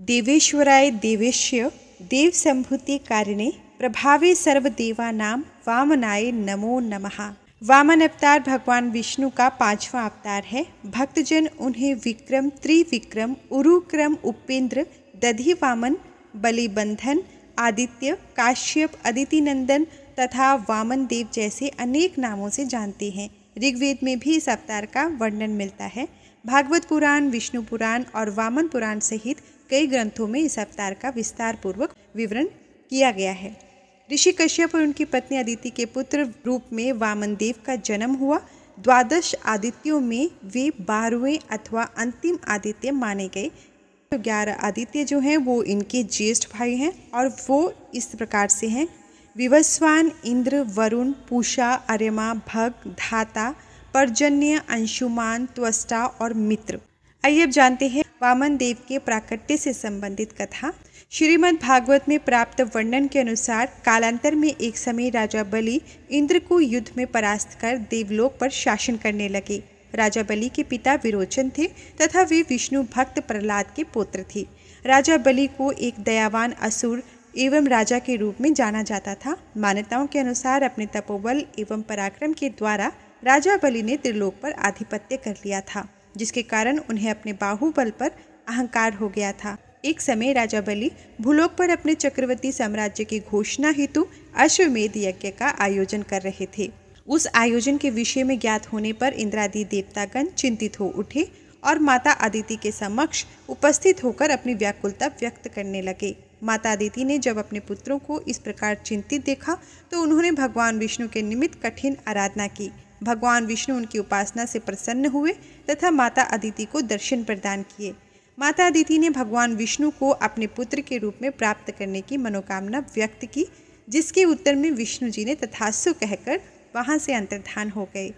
देवेश्वराय देवेश्य देवसंभूतिकारिणे प्रभावे सर्वदेवानां वामनाय नमो नमः। वामन अवतार भगवान विष्णु का 5वां अवतार है। भक्तजन उन्हें विक्रम, त्रिविक्रम, उरुक्रम, उपेंद्र, दधि वामन, बलिबंधन, आदित्य, काश्यप, अदिति नंदन तथा वामन देव जैसे अनेक नामों से जानते हैं। ऋग्वेद में भी इस अवतार का वर्णन मिलता है। भागवत पुराण, विष्णु पुराण और वामन पुराण सहित कई ग्रंथों में इस अवतार का विस्तार पूर्वक विवरण किया गया है। ऋषि कश्यप और उनकी पत्नी अदिति के पुत्र रूप में वामन देव का जन्म हुआ। 12 आदित्यों में वे 12वें अथवा अंतिम आदित्य माने गए। तो 11 आदित्य जो हैं वो इनके ज्येष्ठ भाई हैं और वो इस प्रकार से हैं: विवस्वान, इंद्र, वरुण, पूषा, अर्यमा, भग, धाता, पर्जन्य, अंशुमान, त्वष्टा और मित्र। आइए अब जानते हैं वामन देव के प्राकट्य से संबंधित कथा। श्रीमद् भागवत में प्राप्त वर्णन के अनुसार कालांतर में एक समय राजा बलि इंद्र को युद्ध में परास्त कर देवलोक पर शासन करने लगे। राजा बलि के पिता विरोचन थे तथा वे विष्णु भक्त प्रहलाद के पुत्र थे। राजा बलि को एक दयावान असुर एवं राजा के रूप में जाना जाता था। मान्यताओं के अनुसार अपने तपोबल एवं पराक्रम के द्वारा राजा बलि ने त्रिलोक पर आधिपत्य कर लिया था, जिसके कारण उन्हें अपने बाहुबल पर अहंकार हो गया था। एक समय राजा बलि भूलोक पर अपने चक्रवर्ती साम्राज्य की घोषणा हेतु अश्वमेध यज्ञ का आयोजन कर रहे थे। उस आयोजन के विषय में ज्ञात होने पर इंद्रादि देवतागण चिंतित हो उठे और माता अदिति के समक्ष उपस्थित होकर अपनी व्याकुलता व्यक्त करने लगे। माता अदिति ने जब अपने पुत्रों को इस प्रकार चिंतित देखा तो उन्होंने भगवान विष्णु के निमित्त कठिन आराधना की। भगवान विष्णु उनकी उपासना से प्रसन्न हुए तथा माता अदिति को दर्शन प्रदान किए। माता अदिति ने भगवान विष्णु को अपने पुत्र के रूप में प्राप्त करने की मनोकामना व्यक्त की, जिसके उत्तर में विष्णु जी ने तथास्तु कहकर वहां से अंतर्धान हो गए।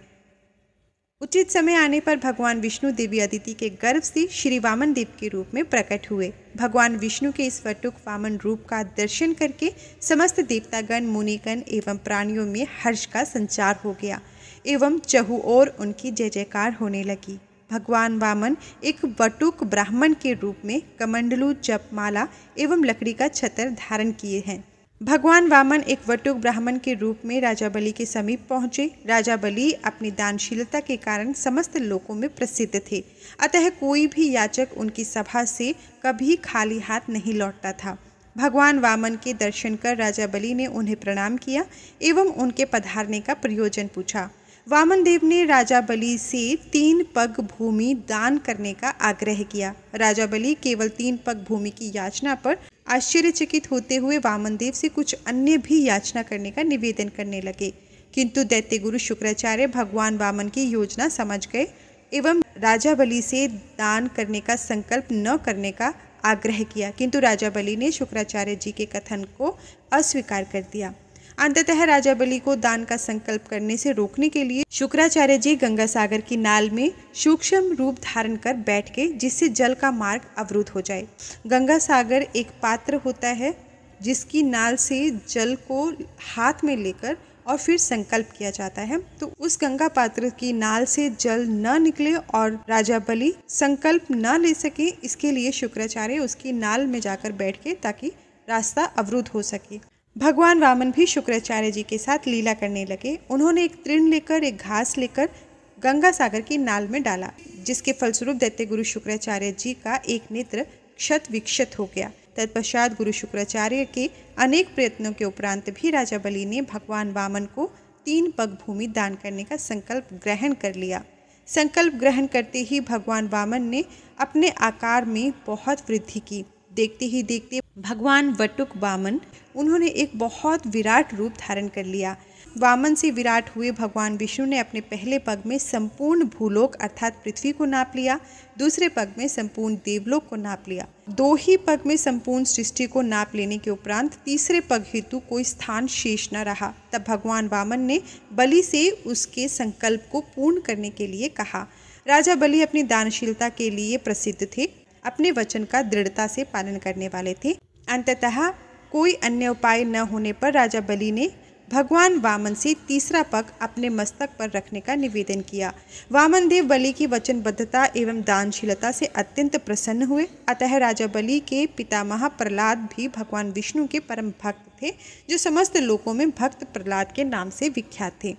उचित समय आने पर भगवान विष्णु देवी अदिति के गर्भ से श्री वामन देव के रूप में प्रकट हुए। भगवान विष्णु के इस वटुक वामन रूप का दर्शन करके समस्त देवतागण, मुनिगण एवं प्राणियों में हर्ष का संचार हो गया एवं चहुओर उनकी जय जयकार होने लगी। भगवान वामन एक वटुक ब्राह्मण के रूप में कमंडलू, जपमाला एवं लकड़ी का छत्र धारण किए हैं। भगवान वामन एक वटुक ब्राह्मण के रूप में राजा बलि के समीप पहुंचे। राजा बलि अपनी दानशीलता के कारण समस्त लोकों में प्रसिद्ध थे, अतः कोई भी याचक उनकी सभा से कभी खाली हाथ नहीं लौटता था। भगवान वामन के दर्शन कर राजा बलि ने उन्हें प्रणाम किया एवं उनके पधारने का प्रयोजन पूछा। वामन देव ने राजा बलि से 3 पग भूमि दान करने का आग्रह किया। राजा बलि केवल 3 पग भूमि की याचना पर आश्चर्यचकित होते हुए वामन देव से कुछ अन्य भी याचना करने का निवेदन करने लगे, किंतु दैत्य गुरु शुक्राचार्य भगवान वामन की योजना समझ गए एवं राजा बलि से दान करने का संकल्प न करने का आग्रह किया, किंतु राजा बलि ने शुक्राचार्य जी के कथन को अस्वीकार कर दिया। अंततः राजा बलि को दान का संकल्प करने से रोकने के लिए शुक्राचार्य जी गंगा सागर की नाल में सूक्ष्म रूप धारण कर बैठ गए, जिससे जल का मार्ग अवरुद्ध हो जाए। गंगा सागर एक पात्र होता है जिसकी नाल से जल को हाथ में लेकर और फिर संकल्प किया जाता है, तो उस गंगा पात्र की नाल से जल न निकले और राजा बलि संकल्प न ले सके, इसके लिए शुक्राचार्य उसकी नाल में जाकर बैठ गए ताकि रास्ता अवरुद्ध हो सके। भगवान वामन भी शुक्राचार्य जी के साथ लीला करने लगे। उन्होंने एक तृण लेकर, एक घास लेकर गंगा सागर की नाल में डाला, जिसके फलस्वरूप दैत्य गुरु शुक्राचार्य जी का एक नेत्र क्षत विक्षत हो गया। तत्पश्चात गुरु शुक्राचार्य के अनेक प्रयत्नों के उपरांत भी राजा बलि ने भगवान वामन को 3 पग भूमि दान करने का संकल्प ग्रहण कर लिया। संकल्प ग्रहण करते ही भगवान वामन ने अपने आकार में बहुत वृद्धि की। देखते ही देखते भगवान वटुक वामन उन्होंने एक बहुत विराट रूप धारण कर लिया। वामन से विराट हुए भगवान विष्णु ने अपने पहले पग में संपूर्ण भूलोक अर्थात पृथ्वी को नाप लिया, दूसरे पग में संपूर्ण देवलोक को नाप लिया, 2 ही पग में संपूर्ण सृष्टि को नाप लेने के उपरांत तीसरे पग हेतु कोई स्थान शेष न रहा। तब भगवान वामन ने बलि से उसके संकल्प को पूर्ण करने के लिए कहा। राजा बलि अपनी दानशीलता के लिए प्रसिद्ध थे, अपने वचन का दृढ़ता से पालन करने वाले थे। अंततः कोई अन्य उपाय न होने पर राजा बलि ने भगवान वामन से तीसरा पग अपने मस्तक पर रखने का निवेदन किया। वामन देव बलि की वचनबद्धता एवं दानशीलता से अत्यंत प्रसन्न हुए। अतः राजा बलि के पितामह प्रहलाद भी भगवान विष्णु के परम भक्त थे, जो समस्त लोकों में भक्त प्रहलाद के नाम से विख्यात थे।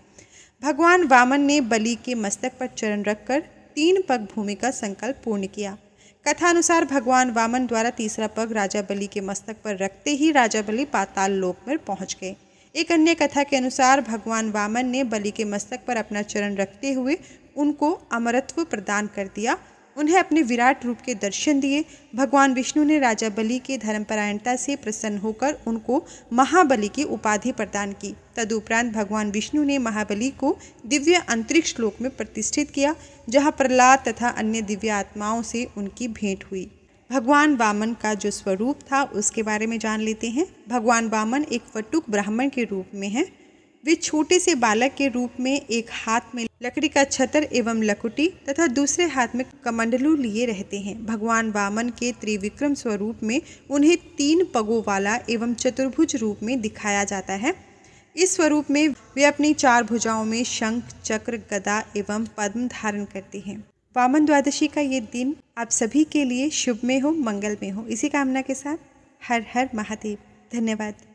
भगवान वामन ने बलि के मस्तक पर चरण रखकर 3 पग भूमि का संकल्प पूर्ण किया। कथानुसार भगवान वामन द्वारा तीसरा पग राजा बलि के मस्तक पर रखते ही राजा बलि पाताल लोक में पहुंच गए। एक अन्य कथा के अनुसार भगवान वामन ने बलि के मस्तक पर अपना चरण रखते हुए उनको अमरत्व प्रदान कर दिया, उन्हें अपने विराट रूप के दर्शन दिए। भगवान विष्णु ने राजा बलि के धर्मपरायणता से प्रसन्न होकर उनको महाबली की उपाधि प्रदान की। तदुपरांत भगवान विष्णु ने महाबली को दिव्य अंतरिक्ष लोक में प्रतिष्ठित किया, जहां प्रहलाद तथा अन्य दिव्य आत्माओं से उनकी भेंट हुई। भगवान वामन का जो स्वरूप था उसके बारे में जान लेते हैं। भगवान वामन एक वटुक ब्राह्मण के रूप में है। वे छोटे से बालक के रूप में एक हाथ में लकड़ी का छतर एवं लकुटी तथा दूसरे हाथ में कमंडलू लिए रहते हैं। भगवान वामन के त्रिविक्रम स्वरूप में उन्हें 3 पगों वाला एवं चतुर्भुज रूप में दिखाया जाता है। इस स्वरूप में वे अपनी 4 भुजाओं में शंख, चक्र, गदा एवं पद्म धारण करते हैं। वामन द्वादशी का ये दिन आप सभी के लिए शुभ में हो, मंगल में हो। इसी कामना के साथ हर हर महादेव। धन्यवाद।